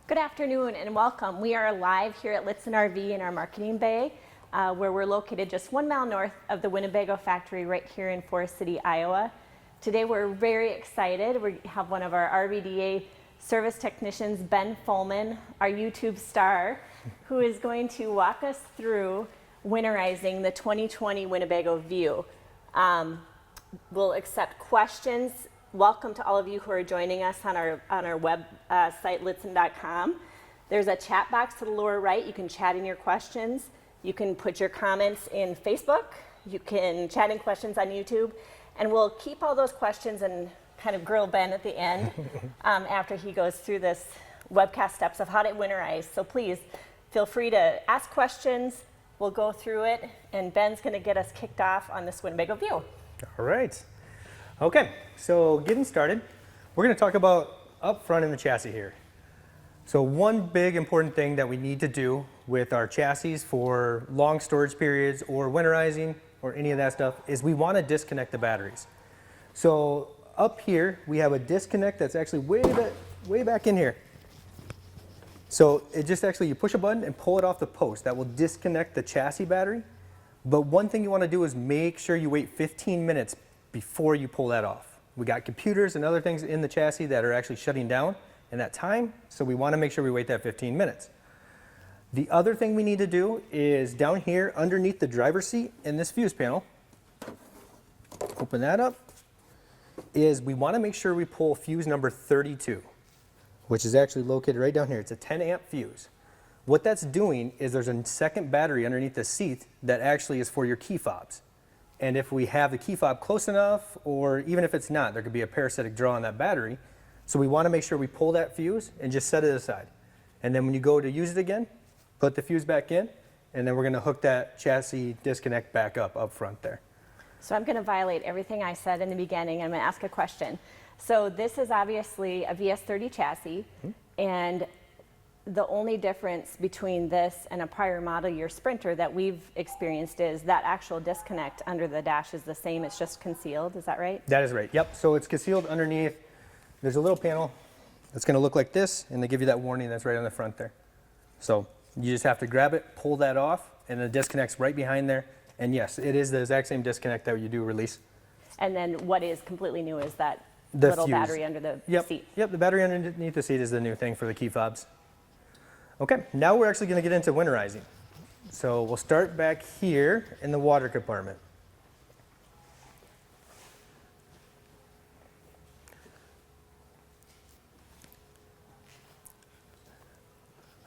Good afternoon and welcome. We are live here at Lichtsinn RV in our marketing bay, where we're located just 1 mile north of the Winnebago Factory right here in Forest City, Iowa. Today we're very excited. We have one of our RVDA service technicians, Ben Follman, our YouTube star, who is going to walk us through winterizing the 2020 Winnebago View. We'll accept questions. Welcome to all of you who are joining us on our web site, Lichtsinn.com. There's a chat box to the lower right. You can chat in your questions. You can put your comments in Facebook. You can chat in questions on YouTube. And we'll keep all those questions and kind of grill Ben at the end after he goes through this webcast steps of how to winterize. So please feel free to ask questions. We'll go through it. And Ben's going to get us kicked off on this Winnebago View. All right. Okay, so getting started, we're going to talk about up front in the chassis here. So one big important thing that we need to do with our chassis for long storage periods or winterizing or any of that stuff is we want to disconnect the batteries. So up here we have a disconnect that's actually way back in here. So it just actually, you push a button and pull it off the post. That will disconnect the chassis battery. But one thing you want to do is make sure you wait 15 minutes before you pull that off. We got computers and other things in the chassis that are actually shutting down in that time, so we want to make sure we wait that 15 minutes. The other thing we need to do is down here underneath the driver's seat in this fuse panel, open that up, is we want to make sure we pull fuse number 32, which is actually located right down here. It's a 10 amp fuse. What that's doing is there's a second battery underneath the seat that actually is for your key fobs. And if we have the key fob close enough, or even if it's not, there could be a parasitic draw on that battery. So we want to make sure we pull that fuse and just set it aside. And then when you go to use it again, put the fuse back in, and then we're going to hook that chassis disconnect back up front there. So I'm going to violate everything I said in the beginning. I'm going to ask a question. So this is obviously a VS30 chassis, and the only difference between this and a prior model year Sprinter that we've experienced is that actual disconnect under the dash is the same. It's just concealed. Is that right? That is right. Yep. So it's concealed underneath. There's a little panel that's going to look like this, and they give you that warning that's right on the front there. So you just have to grab it, pull that off, and the disconnect's right behind there. And yes, it is the exact same disconnect that you do release. And then what is completely new is that The little fuse. battery under the seat. Yep, the battery underneath the seat is the new thing for the key fobs. Okay, now we're actually going to get into winterizing. So we'll start back here in the water compartment.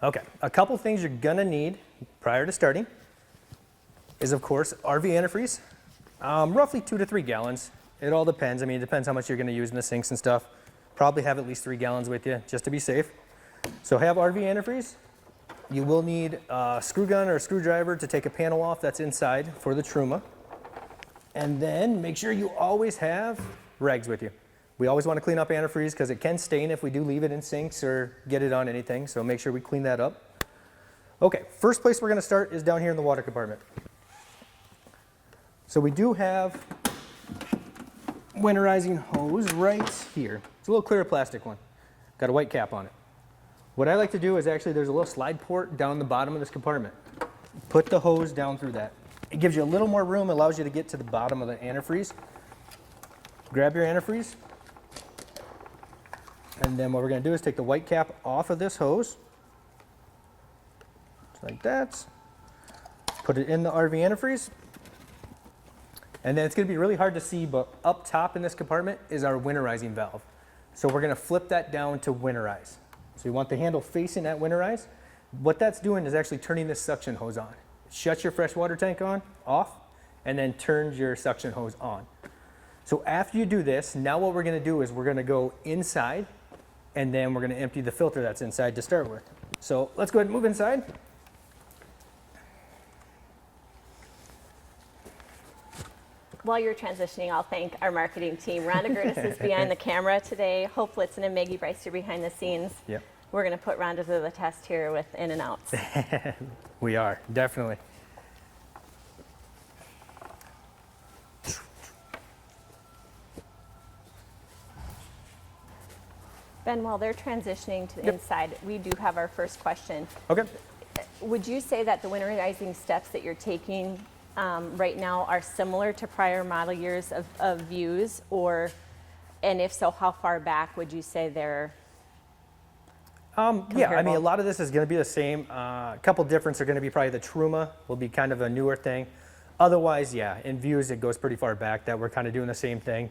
Okay, a couple things you're going to need prior to starting is, of course, RV antifreeze, roughly 2 to 3 gallons. It all depends. I mean, it depends how much you're going to use in the sinks and stuff. Probably have at least 3 gallons with you just to be safe. So have RV antifreeze. You will need a screw gun or a screwdriver to take a panel off that's inside for the Truma. And then make sure you always have rags with you. We always want to clean up antifreeze because it can stain if we do leave it in sinks or get it on anything. So make sure we clean that up. Okay, first place we're going to start is down here in the water compartment. So we do have winterizing hose right here. It's a little clear plastic one. Got a white cap on it. What I like to do is actually there's a little slide port down the bottom of this compartment. Put the hose down through that. It gives you a little more room, allows you to get to the bottom of the antifreeze. Grab your antifreeze. And then what we're going to do is take the white cap off of this hose. Just like that. Put it in the RV antifreeze. And then it's going to be really hard to see, but up top in this compartment is our winterizing valve. So we're going to flip that down to winterize. So you want the handle facing that winterize. What that's doing is actually turning this suction hose on. It shuts your freshwater tank off, and then turns your suction hose on. So after you do this, now what we're going to do is we're going to go inside, and then we're going to empty the filter that's inside to start with. So let's go ahead and move inside. While you're transitioning, I'll thank our marketing team. Rhonda Gertis is behind the camera today. Hope Lichtsinn and Maggie Bryce are behind the scenes. Yep. We're going to put Rhonda to the test here with in and outs. We are, definitely. Ben, while they're transitioning to the Yep. inside, we do have our first question. Okay. Would you say that the winterizing steps that you're taking right now are similar to prior model years of views, and if so, how far back would you say they're Yeah, I mean, comparable? a lot of this is going to be the same. A couple difference are going to be probably the Truma will be kind of a newer thing. Otherwise, yeah, in views it goes pretty far back that we're kind of doing the same thing.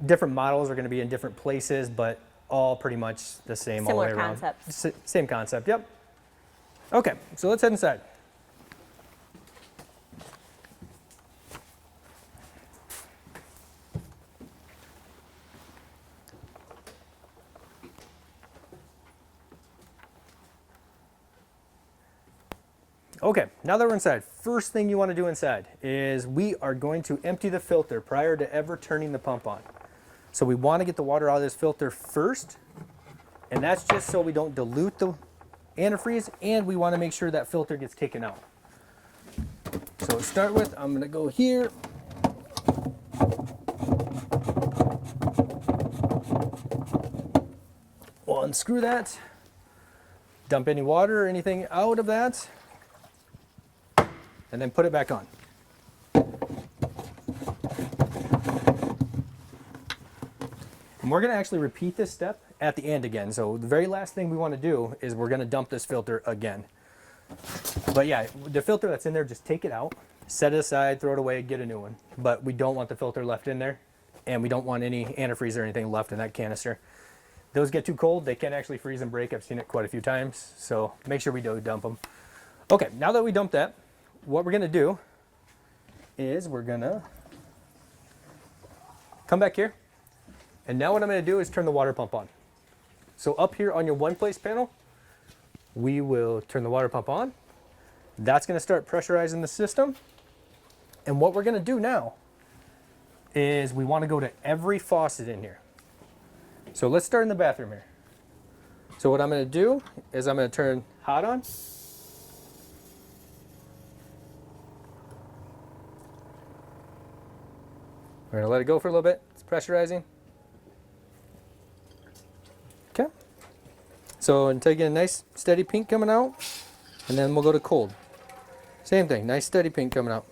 Different models are going to be in different places, but all pretty much the same all the way Similar around. concepts. Same concept, yep. Okay, so let's head inside. Okay, now that we're inside, first thing you want to do inside is we are going to empty the filter prior to ever turning the pump on. So we want to get the water out of this filter first, and that's just so we don't dilute the antifreeze, and we want to make sure that filter gets taken out. So to start with, I'm going to go here. We'll unscrew that, dump any water or anything out of that, and then put it back on. And we're going to actually repeat this step at the end again. So the very last thing we want to do is we're going to dump this filter again. But yeah, the filter that's in there, just take it out, set it aside, throw it away, get a new one. But we don't want the filter left in there, and we don't want any antifreeze or anything left in that canister. Those get too cold, they can actually freeze and break. I've seen it quite a few times, so make sure we do dump them. Okay, now that we dumped that, what we're going to do is we're going to come back here, and now what I'm going to do is turn the water pump on. So up here on your one place panel, we will turn the water pump on. That's going to start pressurizing the system. And what we're going to do now is we want to go to every faucet in here. So let's start in the bathroom here. So what I'm going to do is I'm going to turn hot on. We're going to let it go for a little bit. It's pressurizing. Okay. So until you get a nice steady pink coming out, and then we'll go to cold. Same thing, nice steady pink coming out.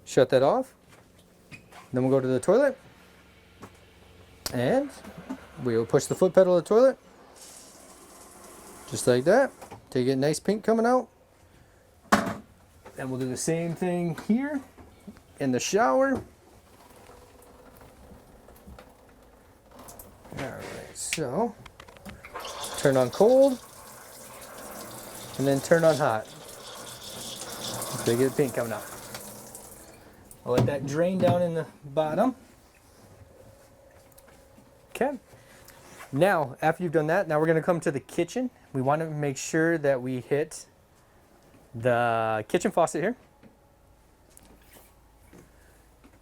Shut that off. Then we'll go to the toilet. And we'll push the foot pedal of the toilet. Just like that. Till you get nice pink coming out. And we'll do the same thing here in the shower. Alright, so turn on cold and then turn on hot. So you get the pink coming out. I'll let that drain down in the bottom. Okay. Now, after you've done that, now we're going to come to the kitchen. We want to make sure that we hit the kitchen faucet here.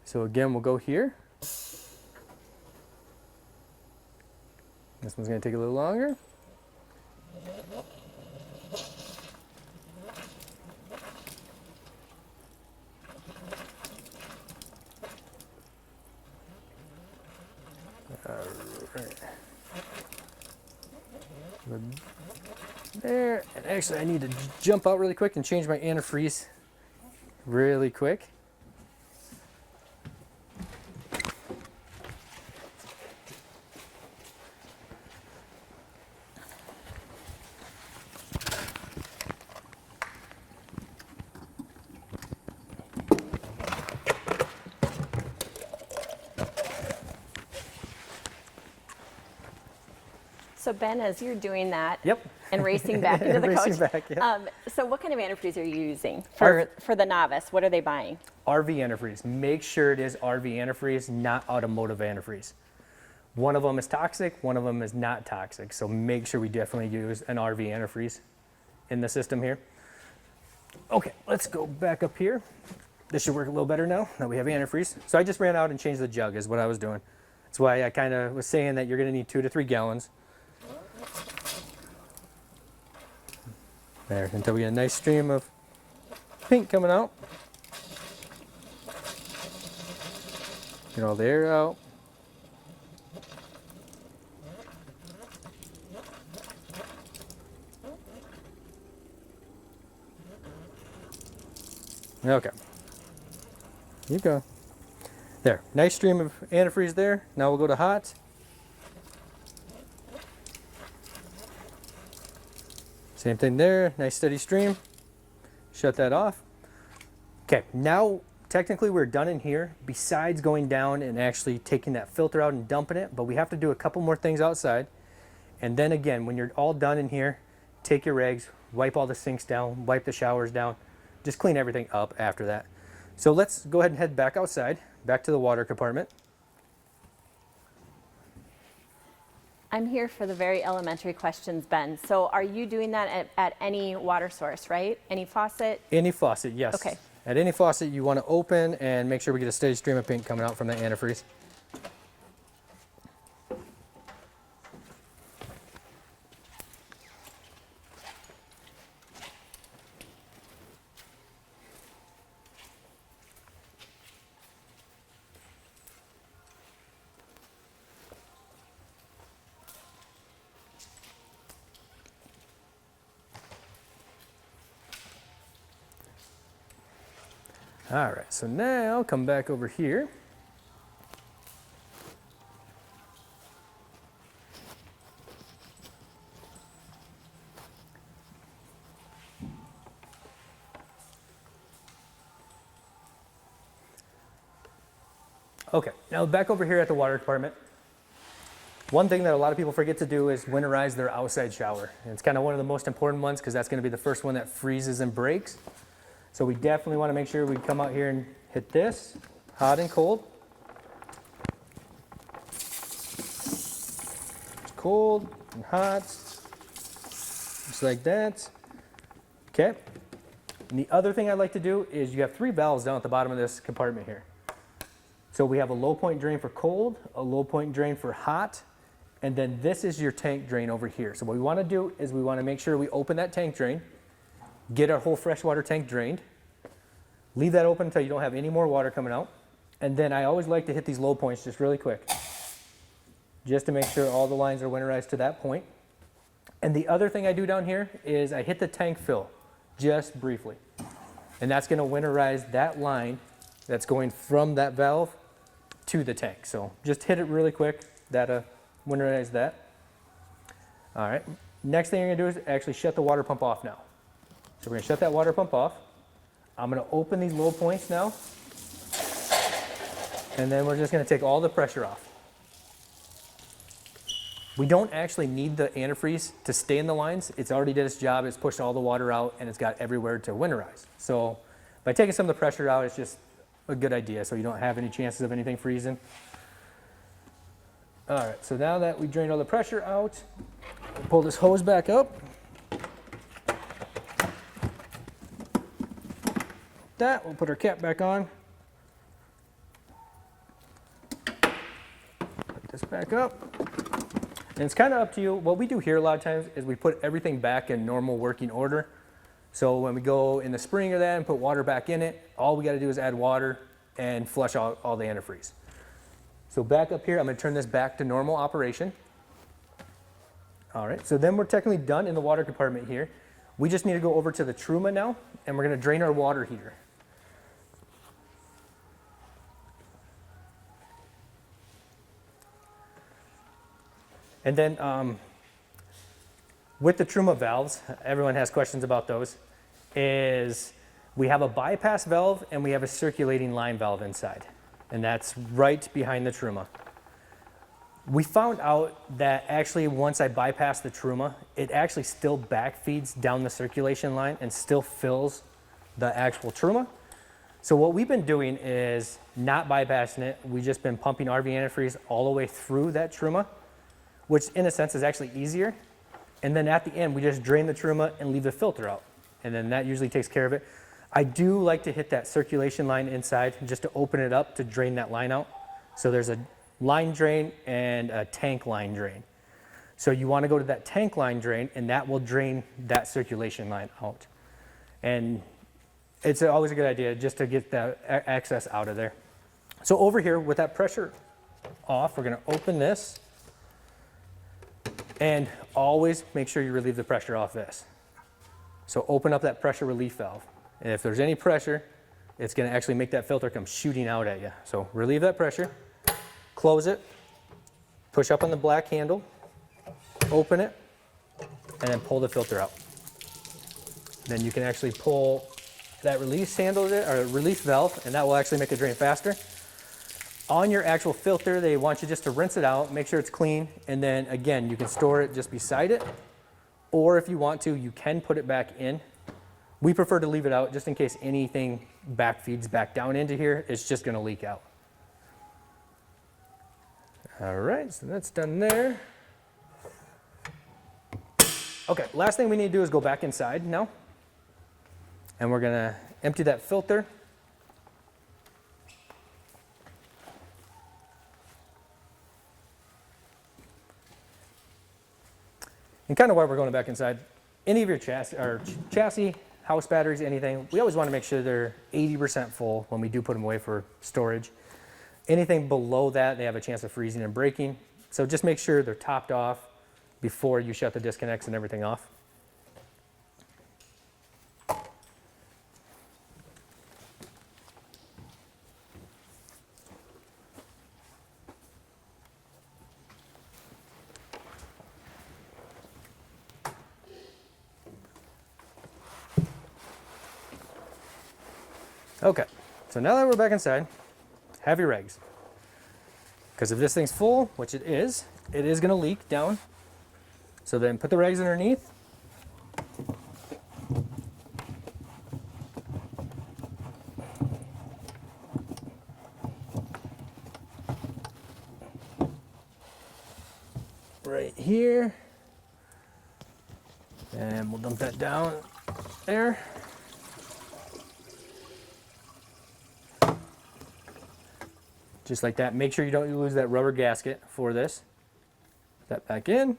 So again, we'll go here. This one's going to take a little longer. There, and actually I need to jump out really quick and change my antifreeze really quick. So Ben, as you're doing that, Yep. and racing back into the Racing coach, back, yeah. so what kind of antifreeze are you using for the novice? What are they buying? RV antifreeze. Make sure it is RV antifreeze, not automotive antifreeze. One of them is toxic, one of them is not toxic. So make sure we definitely use an RV antifreeze in the system here. Okay, let's go back up here. This should work a little better now that we have antifreeze. So I just ran out and changed the jug is what I was doing. That's why I kind of was saying that you're going to need 2 to 3 gallons. There, until we get a nice stream of pink coming out. Get all the air out. Okay. You go. There, nice stream of antifreeze there. Now we'll go to hot. Same thing there, nice steady stream. Shut that off. Okay, now technically we're done in here besides going down and actually taking that filter out and dumping it, but we have to do a couple more things outside. And then again, when you're all done in here, take your rags, wipe all the sinks down, wipe the showers down, just clean everything up after that. So let's go ahead and head back outside, back to the water compartment. I'm here for the very elementary questions, Ben. So are you doing that at any water source, right? Any faucet? Any faucet, yes. Okay. At any faucet you want to open and make sure we get a steady stream of paint coming out from that antifreeze. All right, so now come back over here. Okay, now back over here at the water department. One thing that a lot of people forget to do is winterize their outside shower. And it's kind of one of the most important ones because that's going to be the first one that freezes and breaks. So we definitely want to make sure we come out here and hit this, hot and cold. Cold and hot, just like that. Okay. And the other thing I like to do is you have 3 valves down at the bottom of this compartment here. So we have a low point drain for cold, a low point drain for hot, and then this is your tank drain over here. So what we want to do is we want to make sure we open that tank drain, get our whole freshwater tank drained, leave that open until you don't have any more water coming out. And then I always like to hit these low points just really quick, just to make sure all the lines are winterized to that point. And the other thing I do down here is I hit the tank fill just briefly. And that's going to winterize that line that's going from that valve to the tank. So just hit it really quick, that'll winterize that. All right, next thing you're going to do is actually shut the water pump off now. So we're going to shut that water pump off. I'm going to open these low points now. And then we're just going to take all the pressure off. We don't actually need the antifreeze to stay in the lines. It's already did its job. It's pushed all the water out and it's got everywhere to winterize. So by taking some of the pressure out, it's just a good idea so you don't have any chances of anything freezing. All right, so now that we drained all the pressure out, we'll pull this hose back up. That, we'll put our cap back on. Put this back up. And it's kind of up to you. What we do here a lot of times is we put everything back in normal working order. So when we go in the spring or that and put water back in it, all we got to do is add water and flush out all the antifreeze. So back up here, I'm going to turn this back to normal operation. All right, so then we're technically done in the water compartment here. We just need to go over to the Truma now, and we're going to drain our water heater. And then with the Truma valves, everyone has questions about those, is we have a bypass valve and we have a circulating line valve inside. And that's right behind the Truma. We found out that actually once I bypass the Truma, it actually still backfeeds down the circulation line and still fills the actual Truma. So what we've been doing is not bypassing it. We've just been pumping RV antifreeze all the way through that Truma, which in a sense is actually easier. And then at the end, we just drain the Truma and leave the filter out. And then that usually takes care of it. I do like to hit that circulation line inside just to open it up to drain that line out. So there's a line drain and a tank line drain. So you want to go to that tank line drain and that will drain that circulation line out. And it's always a good idea just to get that excess out of there. So over here with that pressure off, we're going to open this and always make sure you relieve the pressure off this. So open up that pressure relief valve. And if there's any pressure, it's going to actually make that filter come shooting out at you. So relieve that pressure, close it, push up on the black handle, open it, and then pull the filter out. Then you can actually pull that release handle or release valve, and that will actually make it drain faster. On your actual filter, they want you just to rinse it out, make sure it's clean, and then again, you can store it just beside it, or if you want to, you can put it back in. We prefer to leave it out just in case anything back feeds back down into here, it's just gonna leak out. All right, so that's done there. Okay, last thing we need to do is go back inside now. And we're gonna empty that filter. And kind of why we're going back inside, any of your chassis, house batteries, anything, we always want to make sure they're 80% full when we do put them away for storage. Anything below that, they have a chance of freezing and breaking. So just make sure they're topped off before you shut the disconnects and everything off. Okay, so now that we're back inside, have your regs. Because if this thing's full, which it is going to leak down. So then put the regs underneath. Right here. And we'll dump that down there. Just like that. Make sure you don't lose that rubber gasket for this. Put that back in.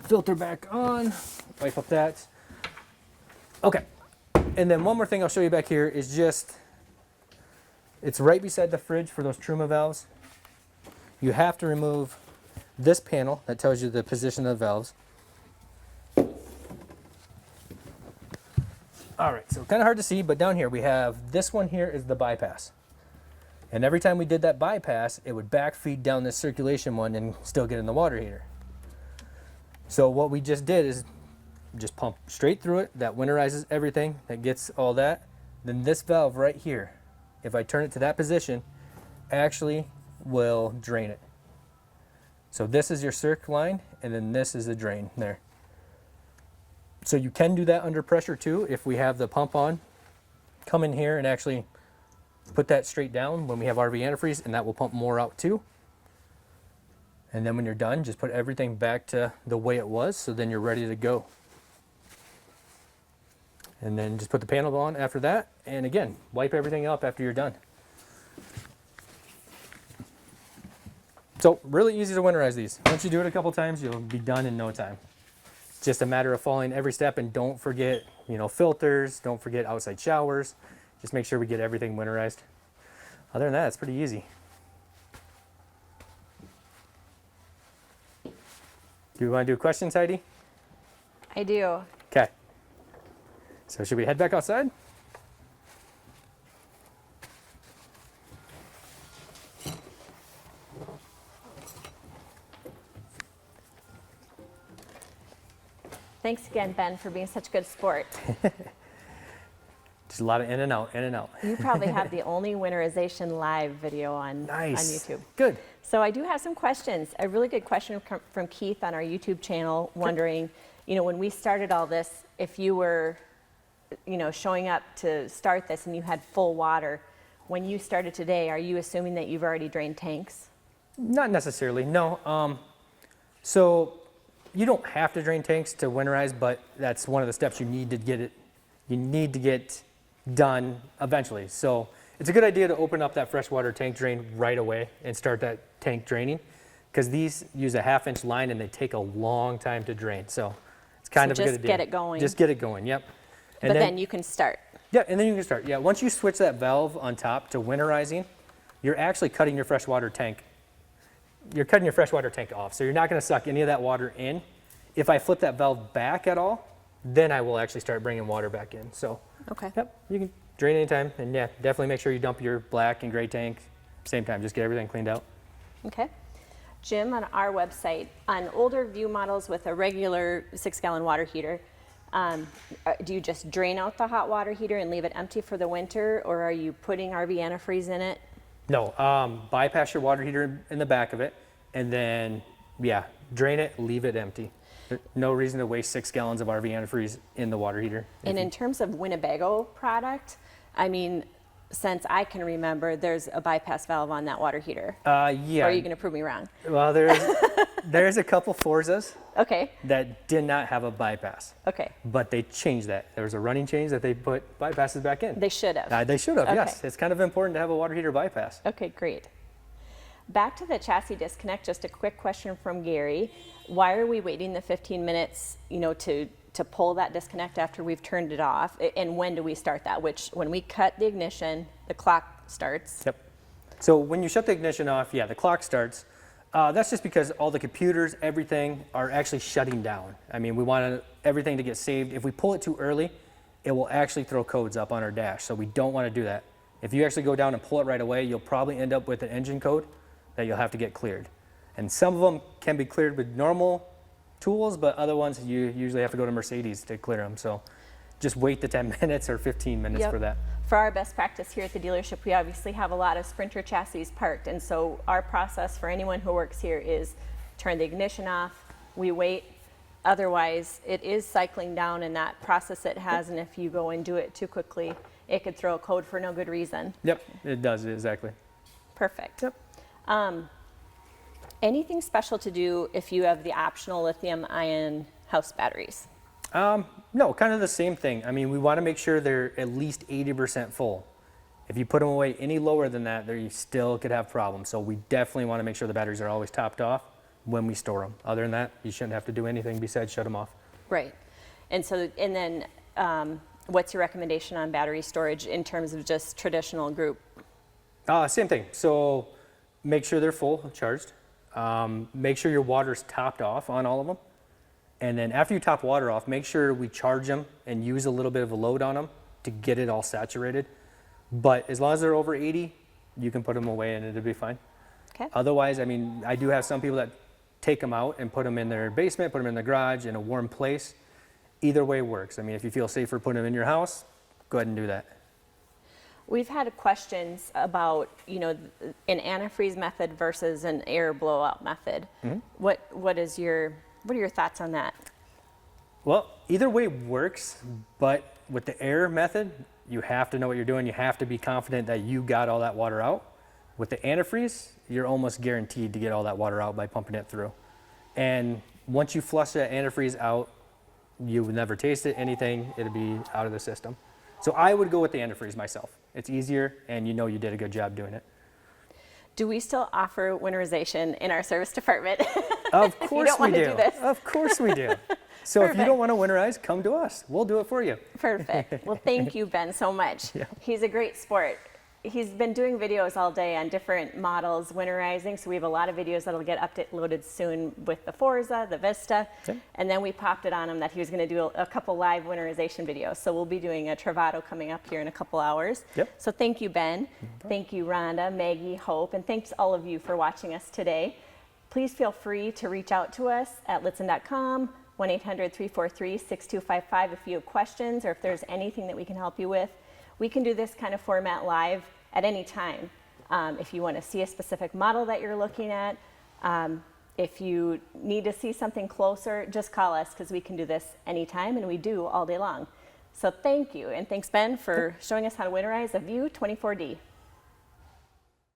Filter back on. Wipe up that. Okay. And then one more thing I'll show you back here is just, it's right beside the fridge for those Truma valves. You have to remove this panel that tells you the position of the valves. All right, so kind of hard to see, but down here we have, this one here is the bypass. And every time we did that bypass, it would backfeed down this circulation one and still get in the water heater. So what we just did is just pump straight through it. That winterizes everything, that gets all that. Then this valve right here, if I turn it to that position, actually will drain it. So this is your circ line, and then this is the drain there. So you can do that under pressure too. If we have the pump on, come in here and actually put that straight down when we have RV antifreeze, and that will pump more out too. And then when you're done, just put everything back to the way it was, so then you're ready to go. And then just put the panel on after that, and again, wipe everything up after you're done. So really easy to winterize these. Once you do it a couple times, you'll be done in no time. Just a matter of following every step, and don't forget, filters, don't forget outside showers. Just make sure we get everything winterized. Other than that, it's pretty easy. Do you want to do questions, Heidi? I do. Okay. So should we head back outside? Thanks again, Ben, for being such a good sport. Just a lot of in and out, in and out. You probably have the only winterization live video on YouTube. Good. So I do have some questions. A really good question from Keith on our YouTube channel, wondering, when we started all this, if you were, showing up to start this and you had full water, when you started today, are you assuming that you've already drained tanks? Not necessarily, no. So you don't have to drain tanks to winterize, but that's one of the steps you need to get done eventually. So it's a good idea to open up that freshwater tank drain right away and start that tank draining, because these use a 1/2-inch line and they take a long time to drain. So it's kind of a good idea. Just get it going. Just get it going, yep. And then you can start. Yeah, and then you can start. Yeah, once you switch that valve on top to winterizing, you're actually cutting your freshwater tank. You're cutting your freshwater tank off, so you're not going to suck any of that water in. If I flip that valve back at all, then I will actually start bringing water back in. So, Okay. yep, you can drain anytime. And yeah, definitely make sure you dump your black and gray tank same time. Just get everything cleaned out. Okay. Jim, on our website, on older View models with a regular 6-gallon water heater, do you just drain out the hot water heater and leave it empty for the winter, or are you putting RV antifreeze in it? No, bypass your water heater in the back of it, and then, yeah, drain it, leave it empty. There's no reason to waste 6 gallons of RV antifreeze in the water heater. And in terms of Winnebago product, I mean, since I can remember, there's a bypass valve on that water heater. Yeah. Or are you going to prove me wrong? Well, there's a couple Forzas Okay. that did not have a bypass, Okay. but they changed that. There was a running change that they put bypasses back in. They should have. They should have, Okay. yes. It's kind of important to have a water heater bypass. Okay, great. Back to the chassis disconnect, just a quick question from Gary. Why are we waiting the 15 minutes, to pull that disconnect after we've turned it off? And when do we start that? When we cut the ignition, the clock starts. Yep. So when you shut the ignition off, yeah, the clock starts. That's just because all the computers, everything are actually shutting down. I mean, we want everything to get saved. If we pull it too early, it will actually throw codes up on our dash. So we don't want to do that. If you actually go down and pull it right away, you'll probably end up with an engine code that you'll have to get cleared. And some of them can be cleared with normal tools, but other ones you usually have to go to Mercedes to clear them. So just wait the 10 minutes or 15 minutes Yep. for that. For our best practice here at the dealership, we obviously have a lot of Sprinter chassis parked, and so our process for anyone who works here is turn the ignition off, we wait. Otherwise, it is cycling down in that process it has, and if you go and do it too quickly, it could throw a code for no good reason. Yep, it does, exactly. Perfect. Yep. Anything special to do if you have the optional lithium-ion house batteries? No, kind of the same thing. I mean, we want to make sure they're at least 80% full. If you put them away any lower than that, you still could have problems. So we definitely want to make sure the batteries are always topped off when we store them. Other than that, you shouldn't have to do anything besides shut them off. Right. And then what's your recommendation on battery storage in terms of just traditional group? Same thing. So make sure they're full, charged. Make sure your water's topped off on all of them. And then after you top water off, make sure we charge them and use a little bit of a load on them to get it all saturated. But as long as they're over 80, you can put them away and it'll be fine. Okay. Otherwise, I mean, I do have some people that take them out and put them in their basement, put them in the garage in a warm place. Either way works. I mean, if you feel safer putting them in your house, go ahead and do that. We've had questions about, an antifreeze method versus an air blowout method. Mm-hmm. What are your thoughts on that? Well, either way works, but with the air method, you have to know what you're doing. You have to be confident that you got all that water out. With the antifreeze, you're almost guaranteed to get all that water out by pumping it through. And once you flush that antifreeze out, you would never taste it, anything, it'll be out of the system. So I would go with the antifreeze myself. It's easier, and you know you did a good job doing it. Do we still offer winterization in our service department? Of course we do. Do this. Of course we do. So if you don't want to winterize, come to us. We'll do it for you. Perfect. Well, thank you, Ben, so much. Yeah. He's a great sport. He's been doing videos all day on different models, winterizing, so we have a lot of videos that'll get uploaded soon with the Forza, the Vista, Okay. and then we popped it on him that he was going to do a couple live winterization videos. So we'll be doing a Travato coming up here in a couple hours. Yep. So thank you, Ben. Thank you, Rhonda, Maggie, Hope, and thanks all of you for watching us today. Please feel free to reach out to us at lichtsinn.com, 1-800-343-6255 if you have questions or if there's anything that we can help you with. We can do this kind of format live at any time. If you want to see a specific model that you're looking at, if you need to see something closer, just call us because we can do this anytime, and we do all day long. So thank you, and thanks, Ben, for showing us how to winterize a View 24D.